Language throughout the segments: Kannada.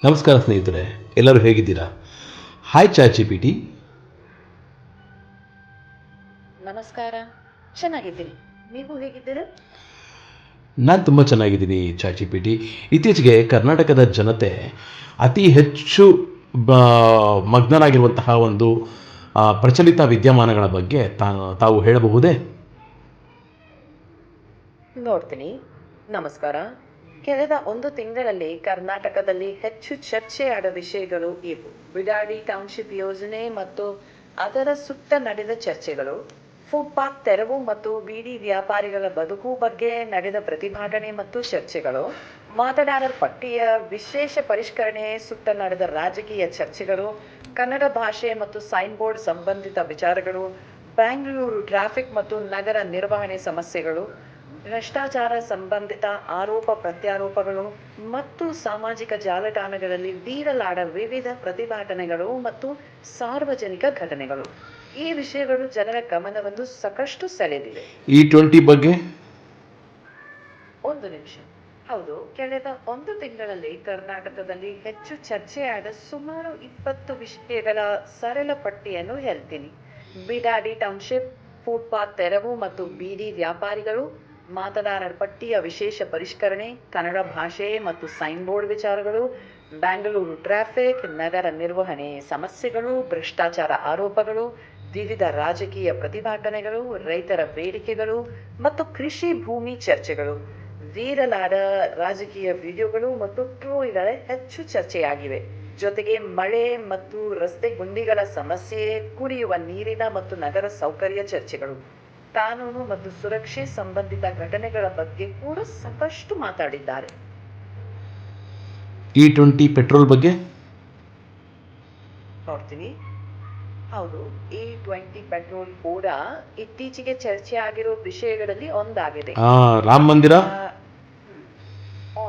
ನಮಸ್ಕಾರ ಸ್ನೇಹಿತರೆ, ಎಲ್ಲರೂ ಹೇಗಿದ್ದೀರಾ? ಹಾಯ್ ಚಾಚಿ ಪಿಟಿ. ನಮಸ್ಕಾರ. ಚೆನ್ನಾಗಿದ್ದೀನಿ. ನೀವು ಹೇಗಿದ್ದೀರಾ? ನಾನು ತುಂಬ ಚೆನ್ನಾಗಿದ್ದೀನಿ ಚಾಚಿ ಪಿಟಿ. ಇತ್ತೀಚೆಗೆ ಕರ್ನಾಟಕದ ಜನತೆ ಅತಿ ಹೆಚ್ಚು ಮಗ್ನರಾಗಿರುವಂತಹ ಒಂದು ಪ್ರಚಲಿತ ವಿದ್ಯಮಾನಗಳ ಬಗ್ಗೆ ತಾವು ಹೇಳಬಹುದೇ? ನೋಡ್ತೀನಿ. ನಮಸ್ಕಾರ. ಕಳೆದ ಒಂದು ತಿಂಗಳಲ್ಲಿ ಕರ್ನಾಟಕದಲ್ಲಿ ಹೆಚ್ಚು ಚರ್ಚೆಯಾದ ವಿಷಯಗಳು ಇವು. ಬಿಡಾಡಿ ಟೌನ್ಶಿಪ್ ಯೋಜನೆ ಮತ್ತು ಅದರ ಸುತ್ತ ನಡೆದ ಚರ್ಚೆಗಳು, ಫುಟ್ಪಾತ್ ತೆರವು ಮತ್ತು ಬೀದಿ ವ್ಯಾಪಾರಿಗಳ ಬದುಕು ಬಗ್ಗೆ ನಡೆದ ಪ್ರತಿಭಟನೆ ಮತ್ತು ಚರ್ಚೆಗಳು, ಮತದಾರರ ಪಟ್ಟಿಯ ವಿಶೇಷ ಪರಿಷ್ಕರಣೆ ಸುತ್ತ ನಡೆದ ರಾಜಕೀಯ ಚರ್ಚೆಗಳು, ಕನ್ನಡ ಭಾಷೆ ಮತ್ತು ಸೈನ್ ಬೋರ್ಡ್ ಸಂಬಂಧಿತ ವಿಚಾರಗಳು, ಬೆಂಗಳೂರು ಟ್ರಾಫಿಕ್ ಮತ್ತು ನಗರ ನಿರ್ವಹಣೆ ಸಮಸ್ಯೆಗಳು, ಭ್ರಷ್ಟಾಚಾರ ಸಂಬಂಧಿತ ಆರೋಪ ಪ್ರತ್ಯಾರೋಪಗಳು ಮತ್ತು ಸಾಮಾಜಿಕ ಜಾಲತಾಣಗಳಲ್ಲಿ ಬೀರಲಾದ ವಿವಿಧ ಪ್ರತಿಭಟನೆಗಳು ಮತ್ತು ಸಾರ್ವಜನಿಕ ಘಟನೆಗಳು. ಈ ವಿಷಯಗಳು ಜನರ ಗಮನವನ್ನು ಸಾಕಷ್ಟು ಸೆಳೆದಿವೆ. E20 ಬಗ್ಗೆ ಒಂದು ನಿಮಿಷ. ಹೌದು, ಕಳೆದ ಒಂದು ತಿಂಗಳಲ್ಲಿ ಕರ್ನಾಟಕದಲ್ಲಿ ಹೆಚ್ಚು ಚರ್ಚೆಯಾದ ಸುಮಾರು 20 ವಿಷಯಗಳ ಸರಳ ಪಟ್ಟಿಯನ್ನು ಹೇಳ್ತೀನಿ. ಬಿಡಾಡಿ ಟೌನ್ಶಿಪ್, ಫುಟ್ಪಾತ್ ತೆರವು ಮತ್ತು ಬೀದಿ ವ್ಯಾಪಾರಿಗಳು, ಮತದಾರರ ಪಟ್ಟಿಯ ವಿಶೇಷ ಪರಿಷ್ಕರಣೆ, ಕನ್ನಡ ಭಾಷೆ ಮತ್ತು ಸೈನ್ ಬೋರ್ಡ್ ವಿಚಾರಗಳು, ಬೆಂಗಳೂರು ಟ್ರಾಫಿಕ್, ನಗರ ನಿರ್ವಹಣೆ ಸಮಸ್ಯೆಗಳು, ಭ್ರಷ್ಟಾಚಾರ ಆರೋಪಗಳು, ವಿವಿಧ ರಾಜಕೀಯ ಪ್ರತಿಭಟನೆಗಳು, ರೈತರ ಬೇಡಿಕೆಗಳು ಮತ್ತು ಕೃಷಿ ಭೂಮಿ ಚರ್ಚೆಗಳು, ವೀರಲಾದ ರಾಜಕೀಯ ವಿಡಿಯೋಗಳು ಮತ್ತು ಟ್ರೋಲ್ಗಳ ಹೆಚ್ಚು ಚರ್ಚೆಯಾಗಿವೆ. ಜೊತೆಗೆ ಮಳೆ ಮತ್ತು ರಸ್ತೆ ಗುಂಡಿಗಳ ಸಮಸ್ಯೆ, ಕುಡಿಯುವ ನೀರಿನ ಮತ್ತು ನಗರ ಸೌಕರ್ಯ ಚರ್ಚೆಗಳು, ಕಾನೂನು ಮತ್ತು ಸುರಕ್ಷೆ ಸಂಬಂಧಿತ ಘಟನೆಗಳ ಬಗ್ಗೆ ಕೂಡ ಸಾಕಷ್ಟು ಮಾತಾಡಿದ್ದಾರೆ. E20 ಪೆಟ್ರೋಲ್ ಬಗ್ಗೆ ನೋಡ್ತೀನಿ. ಹೌದು, E20 ಪೆಟ್ರೋಲ್ ಕೂಡ ಇತ್ತೀಚೆಗೆ ಚರ್ಚೆ ಆಗಿರೋ ವಿಷಯಗಳಲ್ಲಿ ಒಂದಾಗಿದೆ. ರಾಮ ಮಂದಿರ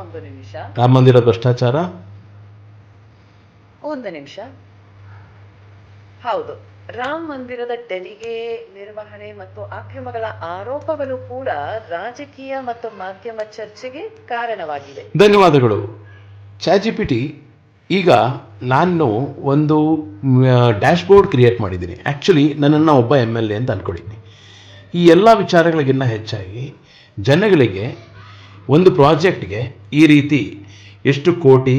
ಒಂದು ನಿಮಿಷ. ರಾಮ ಮಂದಿರ ಭ್ರಷ್ಟಾಚಾರ. ಒಂದು ನಿಮಿಷ. ಹೌದು, ರಾಮ ಮಂದಿರದ ತೆರಿಗೆ ನಿರ್ವಹಣೆ ಮತ್ತು ಅಕ್ರಮಗಳ ಆರೋಪಗಳು ಕೂಡ ರಾಜಕೀಯ ಮತ್ತು ಮಾಧ್ಯಮ ಚರ್ಚೆಗೆ ಕಾರಣವಾಗಿವೆ. ಧನ್ಯವಾದಗಳು ಚಾಚಿ ಪಿಟಿ. ಈಗ ನಾನು ಒಂದು ಡ್ಯಾಶ್ ಬೋರ್ಡ್ ಕ್ರಿಯೇಟ್ ಮಾಡಿದ್ದೀನಿ. ಆ್ಯಕ್ಚುಲಿ ನನ್ನನ್ನು ಒಬ್ಬ MLA ಅಂತ ಅಂದ್ಕೊಂಡಿದ್ದೀನಿ. ಈ ಎಲ್ಲ ವಿಚಾರಗಳಿಗಿನ್ನ ಹೆಚ್ಚಾಗಿ ಜನಗಳಿಗೆ ಒಂದು ಪ್ರಾಜೆಕ್ಟ್ಗೆ ಈ ರೀತಿ ಎಷ್ಟು ಕೋಟಿ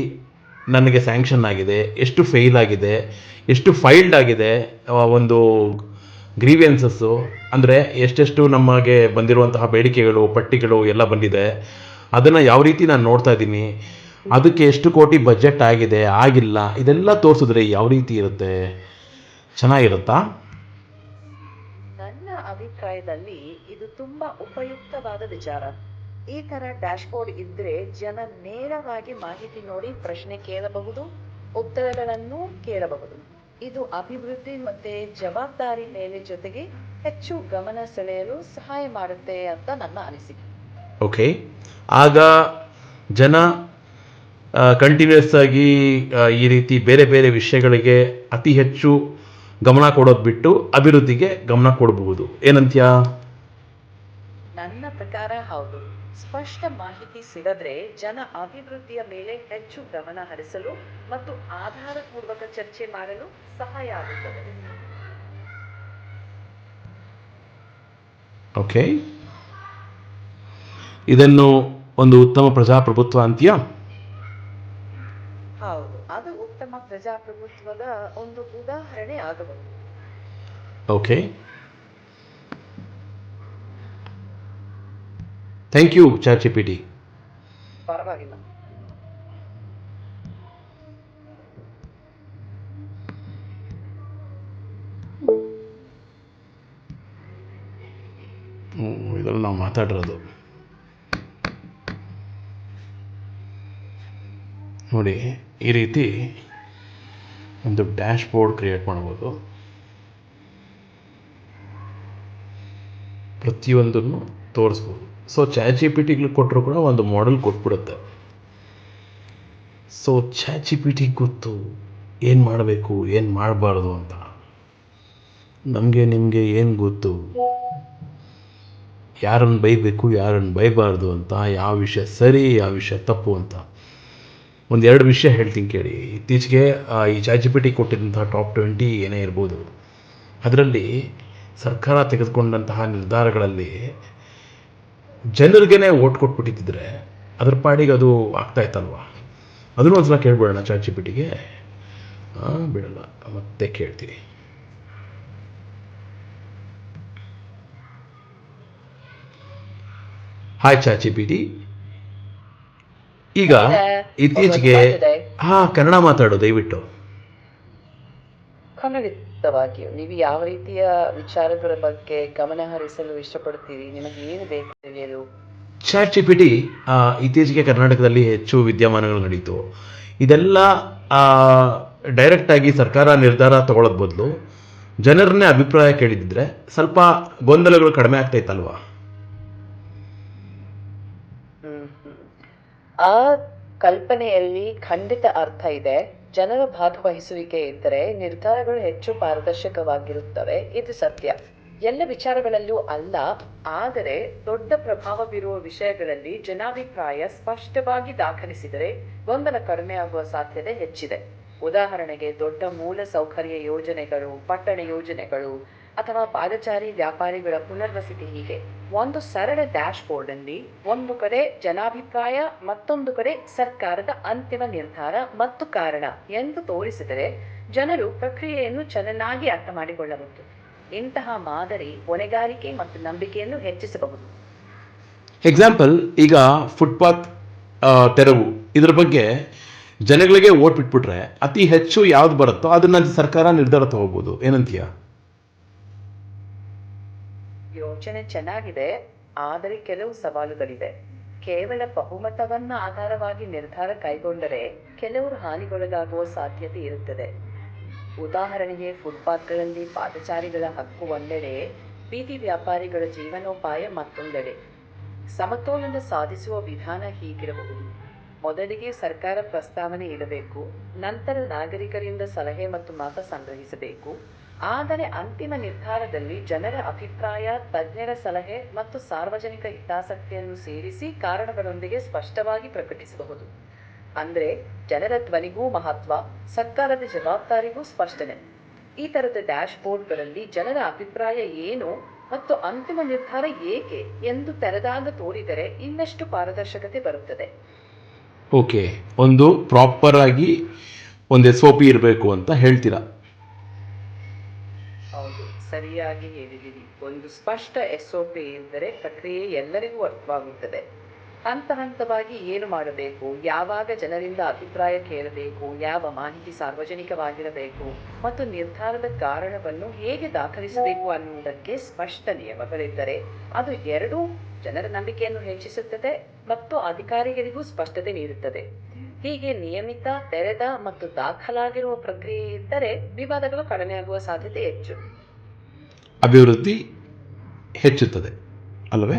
ನನಗೆ ಸ್ಯಾಂಕ್ಷನ್ ಆಗಿದೆ, ಎಷ್ಟು ಫೇಲ್ ಆಗಿದೆ, ಎಷ್ಟು ಫೈಲ್ಡ್ ಆಗಿದೆ, ಒಂದು ಗ್ರೀವಿಯನ್ಸಸ್ಸು ಅಂದರೆ ಎಷ್ಟೆಷ್ಟು ನಮಗೆ ಬಂದಿರುವಂತಹ ಬೇಡಿಕೆಗಳು ಪಟ್ಟಿಗಳು ಎಲ್ಲ ಬಂದಿದೆ, ಅದನ್ನು ಯಾವ ರೀತಿ ನಾನು ನೋಡ್ತಾ ಇದ್ದೀನಿ, ಅದಕ್ಕೆ ಎಷ್ಟು ಕೋಟಿ ಬಜೆಟ್ ಆಗಿದೆ ಆಗಿಲ್ಲ, ಇದೆಲ್ಲ ತೋರಿಸಿದ್ರೆ ಯಾವ ರೀತಿ ಇರುತ್ತೆ? ಚೆನ್ನಾಗಿರುತ್ತಾ? ನನ್ನ ಅಭಿಪ್ರಾಯದಲ್ಲಿ ಇದು ತುಂಬಾ ಉಪಯುಕ್ತವಾದ ವಿಚಾರ. ಈ ತರ ಡ್ಯಾಶ್ಬೋರ್ಡ್ ಇದ್ರೆ ಜನ ನೇರವಾಗಿ ಮಾಹಿತಿ ನೋಡಿ ಪ್ರಶ್ನೆ ಕೇಳಬಹುದು, ಉತ್ತರಗಳನ್ನು ಕೇಳಬಹುದು. ಇದು ಅಭಿವೃದ್ಧಿ ಮತ್ತೆ ಜವಾಬ್ದಾರಿ ಮೇಲೆ ಜೊತೆಗೆ ಹೆಚ್ಚು ಗಮನ ಸೆಳೆಯಲು ಸಹಾಯ ಮಾಡುತ್ತೆ ಅಂತ ನನ್ನ ಅನಿಸಿಕೆ. ಓಕೆ, ಆಗ ಜನ ಕಂಟಿನ್ಯೂಸ್ ಆಗಿ ಈ ರೀತಿ ಬೇರೆ ಬೇರೆ ವಿಷಯಗಳಿಗೆ ಅತಿ ಹೆಚ್ಚು ಗಮನ ಕೊಡೋದು ಬಿಟ್ಟು ಅಭಿವೃದ್ಧಿಗೆ ಗಮನ ಕೊಡಬಹುದು. ಏನಂತ್ಯಾ? ನನ್ನ ಪ್ರಕಾರ ಹೌದು. ಸ್ಪಷ್ಟ ಮಾಹಿತಿ ಸಿಗದ್ರೆ ಜನ ಅಭಿವೃದ್ಧಿಯ ಮೇಲೆ ಹೆಚ್ಚು ಗಮನ ಹರಿಸಲು ಮತ್ತು ಆಧಾರಪೂರ್ವಕ ಚರ್ಚೆ ಮಾಡಲು ಸಹಾಯ ಆಗುತ್ತದೆ. ಓಕೆ, ಇದನ್ನು ಒಂದು ಉತ್ತಮ ಪ್ರಜಾಪ್ರಭುತ್ವ ಅಂತೀಯಾ? ಹೌದು, ಅದು ಉತ್ತಮ ಪ್ರಜಾಪ್ರಭುತ್ವದ ಒಂದು ಉದಾಹರಣೆ ಆಗಬಹುದು. ಓಕೆ, ಥ್ಯಾಂಕ್ ಯು ಚಾಚಿ ಪಿಟಿ. ಪರವಾಗಿಲ್ಲ. ಇದರಲ್ಲಿ ನಾವು ಮಾತಾಡಿರೋದು ನೋಡಿ, ಈ ರೀತಿ ಒಂದು ಡ್ಯಾಶ್ ಬೋರ್ಡ್ ಕ್ರಿಯೇಟ್ ಮಾಡ್ಬೋದು. ಪ್ರತಿಯೊಂದನ್ನು ತೋರಿಸ್ಬೋದು. ಸೊ ಚಾಚಿ ಪಿಟಿಗೆ ಕೊಟ್ಟರು ಕೂಡ ಒಂದು ಮಾಡೆಲ್ ಕೊಟ್ಬಿಡುತ್ತೆ. ಸೊ ಚಾಚಿ ಪಿಟಿಗೆ ಗೊತ್ತು ಏನು ಮಾಡಬೇಕು ಏನು ಮಾಡಬಾರ್ದು ಅಂತ. ನಮಗೆ ನಿಮಗೆ ಏನು ಗೊತ್ತು ಯಾರನ್ನು ಬೈಬೇಕು ಯಾರನ್ನು ಬೈಬಾರ್ದು ಅಂತ, ಯಾವ ವಿಷಯ ಸರಿ ಯಾವ ವಿಷಯ ತಪ್ಪು ಅಂತ. ಒಂದೆರಡು ವಿಷಯ ಹೇಳ್ತೀನಿ ಕೇಳಿ. ಇತ್ತೀಚೆಗೆ ಈ ChatGPT ಕೊಟ್ಟಿದ್ದಂತಹ ಟಾಪ್ 20 ಏನೇ ಇರ್ಬೋದು, ಅದರಲ್ಲಿ ಸರ್ಕಾರ ತೆಗೆದುಕೊಂಡಂತಹ ನಿರ್ಧಾರಗಳಲ್ಲಿ ಜನರಿಗೇ ಓಟ್ ಕೊಟ್ಬಿಟ್ಟಿದ್ದರೆ ಅದ್ರ ಪಾಡಿಗೆ ಅದು ಆಗ್ತಾಯಿತ್ತಲ್ವ? ಅದನ್ನು ಒಂದ್ಸಲ ಕೇಳ್ಬಿಡೋಣ ChatGPTಗೆ. ಬಿಡಲ್ಲ, ಮತ್ತೆ ಕೇಳ್ತೀನಿ. ಹಾಯ್ ChatGPT, ಈಗ ಇತ್ತೀಚೆಗೆ ಕನ್ನಡ ಮಾತಾಡೋ ದಯವಿಟ್ಟು. ಖಂಡಿತವಾಗಿಯೂ ನೀವು ಯಾವ ರೀತಿಯ ವಿಚಾರಗಳ ಬಗ್ಗೆ ಗಮನ ಹರಿಸಲು ಇಷ್ಟಪಡ್ತೀರಿ? ನಿಮಗೆ ಏನು ಬೇಕು ತಿಳಿಯಲು? ChatGPT ಇತ್ತೀಚೆಗೆ ಕರ್ನಾಟಕದಲ್ಲಿ ಹೆಚ್ಚು ವಿದ್ಯಮಾನಗಳು ನಡೀತು. ಇದೆಲ್ಲ ಡೈರೆಕ್ಟಾಗಿ ಸರ್ಕಾರ ನಿರ್ಧಾರ ತಗೊಳ್ಳೋದು ಬದಲು ಜನರನ್ನೇ ಅಭಿಪ್ರಾಯ ಕೇಳಿದ್ರೆ ಸ್ವಲ್ಪ ಗೊಂದಲಗಳು ಕಡಿಮೆ ಆಗ್ತಾಯಿತ್ತಲ್ವಾ? ಆ ಕಲ್ಪನೆಯಲ್ಲಿ ಖಂಡಿತ ಅರ್ಥ ಇದೆ. ಜನರ ಭಾಗವಹಿಸುವಿಕೆ ಇದ್ದರೆ ನಿರ್ಧಾರಗಳು ಹೆಚ್ಚು ಪಾರದರ್ಶಕವಾಗಿರುತ್ತವೆ, ಇದು ಸತ್ಯ. ಎಲ್ಲ ವಿಚಾರಗಳಲ್ಲೂ ಅಲ್ಲ, ಆದರೆ ದೊಡ್ಡ ಪ್ರಭಾವ ಬೀರುವ ವಿಷಯಗಳಲ್ಲಿ ಜನಾಭಿಪ್ರಾಯ ಸ್ಪಷ್ಟವಾಗಿ ದಾಖಲಿಸಿದರೆ ಗೊಂದಲ ಕಡಿಮೆಯಾಗುವ ಸಾಧ್ಯತೆ ಹೆಚ್ಚಿದೆ. ಉದಾಹರಣೆಗೆ, ದೊಡ್ಡ ಮೂಲ ಸೌಕರ್ಯ ಯೋಜನೆಗಳು, ಪಟ್ಟಣ ಯೋಜನೆಗಳು ಅಥವಾ ಪಾದಚಾರಿ ವ್ಯಾಪಾರಿಗಳ ಪುನರ್ವಸತಿ. ಹೀಗೆ ಒಂದು ಸರಳ ಡ್ಯಾಶ್ ಬೋರ್ಡ್ ಅಲ್ಲಿ ಒಂದು ಕಡೆ ಜನಾಭಿಪ್ರಾಯ, ಮತ್ತೊಂದು ಕಡೆ ಸರ್ಕಾರದ ಅಂತಿಮ ನಿರ್ಧಾರ ಮತ್ತು ಕಾರಣ ಎಂದು ತೋರಿಸಿದರೆ ಜನರು ಪ್ರಕ್ರಿಯೆಯನ್ನು ಚೆನ್ನಾಗಿ ಅರ್ಥ ಮಾಡಿಕೊಳ್ಳಬಹುದು. ಇಂತಹ ಮಾದರಿ ಹೊಣೆಗಾರಿಕೆ ಮತ್ತು ನಂಬಿಕೆಯನ್ನು ಹೆಚ್ಚಿಸಬಹುದು. ಎಕ್ಸಾಂಪಲ್, ಈಗ ಫುಟ್ಪಾತ್ ತೆರವು, ಇದ್ರ ಬಗ್ಗೆ ಜನಗಳಿಗೆ ಓಟ್ ಬಿಟ್ಬಿಟ್ರೆ ಅತಿ ಹೆಚ್ಚು ಯಾವ್ದು ಬರುತ್ತೋ ಅದನ್ನ ಸರ್ಕಾರ ನಿರ್ಧಾರ ತಗೋಬಹುದು. ಏನಂತೀಯ? ಯೋಚನೆ ಚೆನ್ನಾಗಿದೆ, ಆದರೆ ಕೆಲವು ಸವಾಲುಗಳಿವೆ. ಕೇವಲ ಬಹುಮತವನ್ನ ಆಧಾರವಾಗಿ ನಿರ್ಧಾರ ಕೈಗೊಂಡರೆ ಕೆಲವರು ಹಾನಿಗೊಳಗಾಗುವ ಸಾಧ್ಯತೆ ಇರುತ್ತದೆ. ಉದಾಹರಣೆಗೆ, ಫುಟ್ಪಾತ್ಗಳಲ್ಲಿ ಪಾದಚಾರಿಗಳ ಹಕ್ಕು ಒಂದೆಡೆ, ಬೀದಿ ವ್ಯಾಪಾರಿಗಳ ಜೀವನೋಪಾಯ ಮತ್ತೊಂದೆಡೆ. ಸಮತೋಲನ ಸಾಧಿಸುವ ವಿಧಾನ ಹೀಗಿರಬಹುದು: ಮೊದಲಿಗೆ ಸರ್ಕಾರ ಪ್ರಸ್ತಾವನೆ ಇಡಬೇಕು, ನಂತರ ನಾಗರಿಕರಿಂದ ಸಲಹೆ ಮತ್ತು ಮತ ಸಂಗ್ರಹಿಸಬೇಕು. ಆದರೆ ಅಂತಿಮ ನಿರ್ಧಾರದಲ್ಲಿ ಜನರ ಅಭಿಪ್ರಾಯ, ತಜ್ಞರ ಸಲಹೆ ಮತ್ತು ಸಾರ್ವಜನಿಕ ಹಿತಾಸಕ್ತಿಯನ್ನು ಸೇರಿಸಿ ಕಾರಣಗಳೊಂದಿಗೆ ಸ್ಪಷ್ಟವಾಗಿ ಪ್ರಕಟಿಸಬಹುದು. ಅಂದ್ರೆ ಜನರ ಧ್ವನಿಗೂ ಮಹತ್ವ, ಸರ್ಕಾರದ ಜವಾಬ್ದಾರಿಗೂ ಸ್ಪಷ್ಟನೆ. ಈ ತರದ ಡ್ಯಾಶ್ ಬೋರ್ಡ್ಗಳಲ್ಲಿ ಜನರ ಅಭಿಪ್ರಾಯ ಏನು ಮತ್ತು ಅಂತಿಮ ನಿರ್ಧಾರ ಏಕೆ ಎಂದು ತೆರೆದಾಗ ತೋರಿದರೆ ಇನ್ನಷ್ಟು ಪಾರದರ್ಶಕತೆ ಬರುತ್ತದೆ. ಓಕೆ, ಒಂದು ಪ್ರಾಪರ್ ಆಗಿ ಒಂದು SOP ಇರಬೇಕು ಅಂತ ಹೇಳ್ತೀರಾ? ಹೌದು, ಸರಿಯಾಗಿ ಹೇಳಿದಿರಿ. ಒಂದು ಸ್ಪಷ್ಟ SOP ಇದ್ದರೆ ಪ್ರಕ್ರಿಯೆ ಎಲ್ಲರಿಗೂ ಅರ್ಥವಾಗುತ್ತದೆ. ಹಂತ ಹಂತವಾಗಿ ಏನು ಮಾಡಬೇಕು, ಯಾವಾಗ ಜನರಿಂದ ಅಭಿಪ್ರಾಯ ಕೇಳಬೇಕು, ಯಾವ ಮಾಹಿತಿ ಸಾರ್ವಜನಿಕವಾಗಿರಬೇಕು ಮತ್ತು ನಿರ್ಧಾರದ ಕಾರಣವನ್ನು ಹೇಗೆ ದಾಖಲಿಸಬೇಕು ಅನ್ನುವುದಕ್ಕೆ ಸ್ಪಷ್ಟ ನಿಯಮಗಳಿದ್ದರೆ ಅದು ಎರಡೂ ಜನರ ನಂಬಿಕೆಯನ್ನು ಹೆಚ್ಚಿಸುತ್ತದೆ ಮತ್ತು ಅಧಿಕಾರಿಗಳಿಗೂ ಸ್ಪಷ್ಟತೆ ನೀಡುತ್ತದೆ. ಹೀಗೆ ನಿಯಮಿತ, ತೆರೆದ ಮತ್ತು ದಾಖಲಾಗಿರುವ ಪ್ರಕ್ರಿಯೆ ಇದ್ದರೆ ವಿವಾದಗಳು ಕಡಿಮೆಯಾಗುವ ಸಾಧ್ಯತೆ ಹೆಚ್ಚು. ಅಭಿವೃದ್ಧಿ ಹೆಚ್ಚುತ್ತದೆ ಅಲ್ಲವೇ?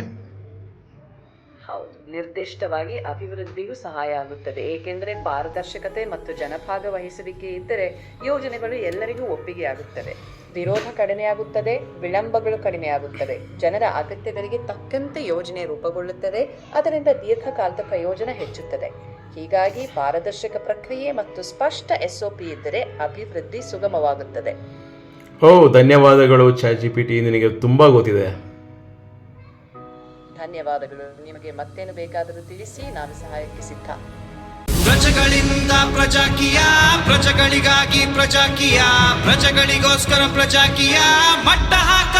ಹೌದು, ನಿರ್ದಿಷ್ಟವಾಗಿ ಅಭಿವೃದ್ಧಿಗೂ ಸಹಾಯ ಆಗುತ್ತದೆ. ಏಕೆಂದರೆ ಪಾರದರ್ಶಕತೆ ಮತ್ತು ಜನಭಾಗವಹಿಸುವಿಕೆ ಇದ್ದರೆ ಯೋಜನೆಗಳು ಎಲ್ಲರಿಗೂ ಒಪ್ಪಿಗೆಯಾಗುತ್ತವೆ, ವಿರೋಧ ಕಡಿಮೆಯಾಗುತ್ತದೆ, ವಿಳಂಬಗಳು ಕಡಿಮೆಯಾಗುತ್ತವೆ, ಜನರ ಅಗತ್ಯಗಳಿಗೆ ತಕ್ಕಂತೆ ಯೋಜನೆ ರೂಪುಗೊಳ್ಳುತ್ತದೆ, ಅದರಿಂದ ದೀರ್ಘಕಾಲದ ಪ್ರಯೋಜನ ಹೆಚ್ಚುತ್ತದೆ. ಹೀಗಾಗಿ ಪಾರದರ್ಶಕ ಪ್ರಕ್ರಿಯೆ ಮತ್ತು ಸ್ಪಷ್ಟ SOP ಇದ್ದರೆ ಅಭಿವೃದ್ಧಿ ಸುಗಮವಾಗುತ್ತದೆ. ಧನ್ಯವಾದಗಳು ChatGPT, ನಿನಗೆ ತುಂಬಾ ಗೊತ್ತಿದೆ. ಧನ್ಯವಾದಗಳು. ನಿಮಗೆ ಮತ್ತೇನು ಬೇಕಾದರೂ ತಿಳಿಸಿ, ನಾನು ಸಹಾಯಕ್ಕೆ ಸಿದ್ಧ. ಪ್ರಜೆಗಳಿಂದ ಪ್ರಜಾಕೀಯ, ಪ್ರಜೆಗಳಿಗಾಗಿ ಪ್ರಜಾಕೀಯ, ಪ್ರಜೆಗಳಿಗೋಸ್ಕರ ಪ್ರಜಾಕೀಯ, ಮಟ್ಟ ಹಾಕ